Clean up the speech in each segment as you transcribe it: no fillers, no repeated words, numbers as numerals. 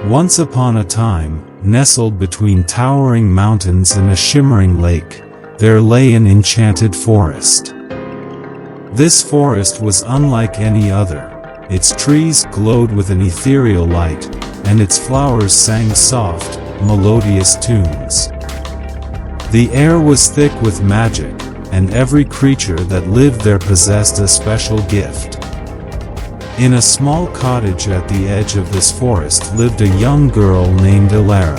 Once upon a time, nestled between towering mountains and a shimmering lake, there lay an enchanted forest. This forest was unlike any other. Its trees glowed with an ethereal light, and its flowers sang soft, melodious tunes. The air was thick with magic, and every creature that lived there possessed a special gift. In a small cottage at the edge of this forest lived a young girl named Elara.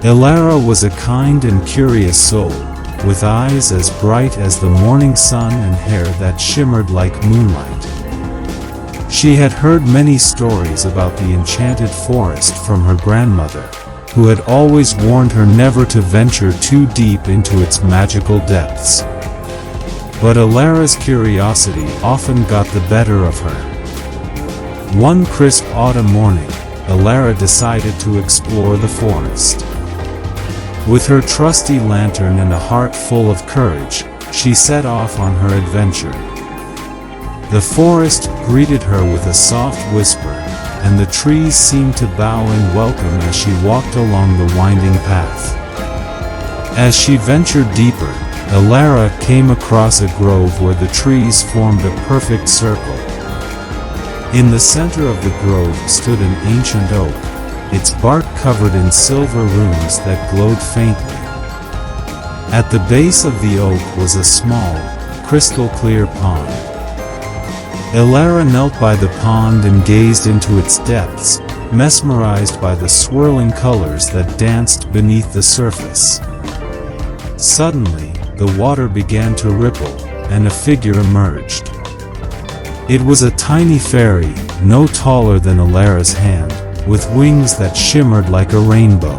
Elara was a kind and curious soul, with eyes as bright as the morning sun and hair that shimmered like moonlight. She had heard many stories about the enchanted forest from her grandmother, who had always warned her never to venture too deep into its magical depths. But Elara's curiosity often got the better of her. One crisp autumn morning, Elara decided to explore the forest. With her trusty lantern and a heart full of courage, she set off on her adventure. The forest greeted her with a soft whisper, and the trees seemed to bow in welcome as she walked along the winding path. As she ventured deeper, Elara came across a grove where the trees formed a perfect circle. In the center of the grove stood an ancient oak, its bark covered in silver runes that glowed faintly. At the base of the oak was a small, crystal-clear pond. Elara knelt by the pond and gazed into its depths, mesmerized by the swirling colors that danced beneath the surface. Suddenly, the water began to ripple, and a figure emerged. It was a tiny fairy, no taller than Elara's hand, with wings that shimmered like a rainbow.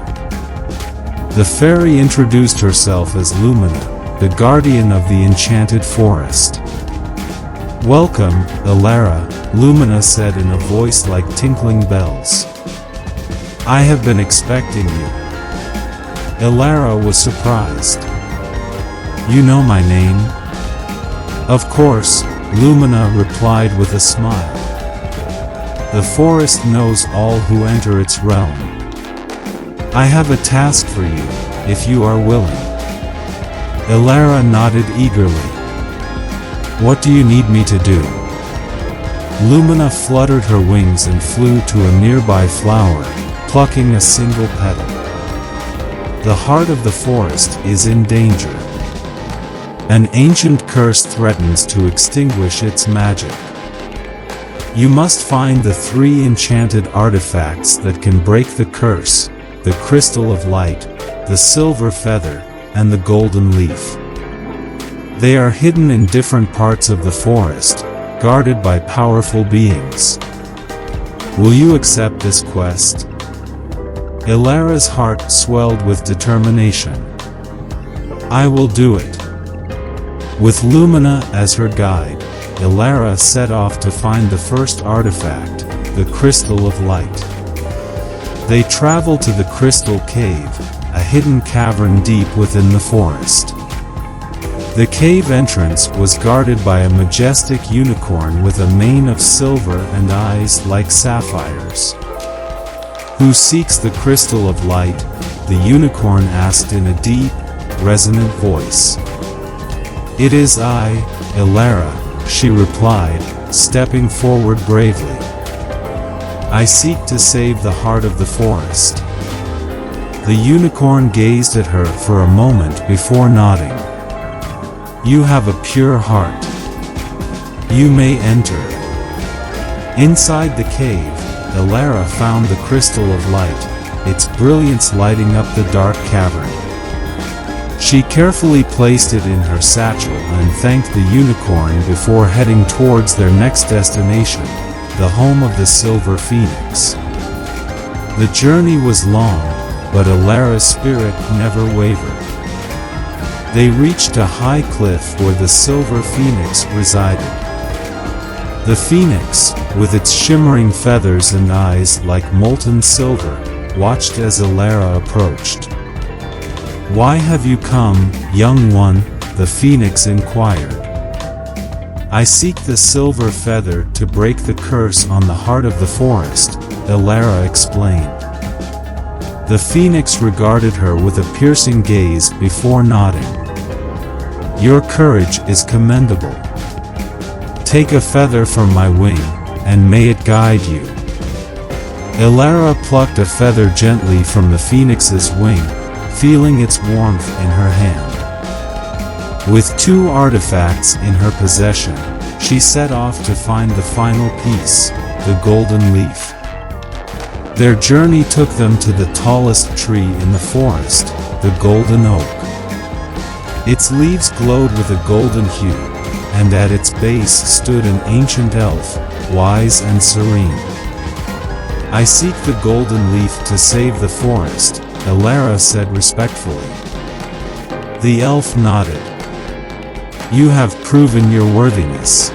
The fairy introduced herself as Lumina, the guardian of the enchanted forest. "Welcome, Elara," Lumina said in a voice like tinkling bells. "I have been expecting you." Elara was surprised. "You know my name?" "Of course," Lumina replied with a smile. "The forest knows all who enter its realm. I have a task for you, if you are willing." Elara nodded eagerly. "What do you need me to do?" Lumina fluttered her wings and flew to a nearby flower, plucking a single petal. "The heart of the forest is in danger. An ancient curse threatens to extinguish its magic. You must find the 3 enchanted artifacts that can break the curse: the crystal of light, the silver feather, and the golden leaf. They are hidden in different parts of the forest, guarded by powerful beings. Will you accept this quest?" Elara's heart swelled with determination. "I will do it." With Lumina as her guide, Elara set off to find the first artifact, the crystal of light. They traveled to the crystal cave, a hidden cavern deep within the forest. The cave entrance was guarded by a majestic unicorn with a mane of silver and eyes like sapphires. "Who seeks the crystal of light?" the unicorn asked in a deep, resonant voice. "It is I, Elara," she replied, stepping forward bravely. "I seek to save the heart of the forest." The unicorn gazed at her for a moment before nodding. "You have a pure heart. You may enter." Inside the cave, Elara found the crystal of light, its brilliance lighting up the dark cavern. She carefully placed it in her satchel and thanked the unicorn before heading towards their next destination, the home of the Silver Phoenix. The journey was long, but Elara's spirit never wavered. They reached a high cliff where the Silver Phoenix resided. The phoenix, with its shimmering feathers and eyes like molten silver, watched as Elara approached. "Why have you come, young one?" the phoenix inquired. "I seek the silver feather to break the curse on the heart of the forest," Elara explained. The phoenix regarded her with a piercing gaze before nodding. Your courage is commendable. Take a feather from my wing, and may it guide you. Elara plucked a feather gently from the phoenix's wing, feeling its warmth in her hand. With 2 artifacts in her possession, she set off to find the final piece, the golden leaf. Their journey took them to the tallest tree in the forest, the golden oak. Its leaves glowed with a golden hue, and at its base stood an ancient elf, wise and serene. I seek the golden leaf to save the forest, Elara said respectfully. The elf nodded. You have proven your worthiness.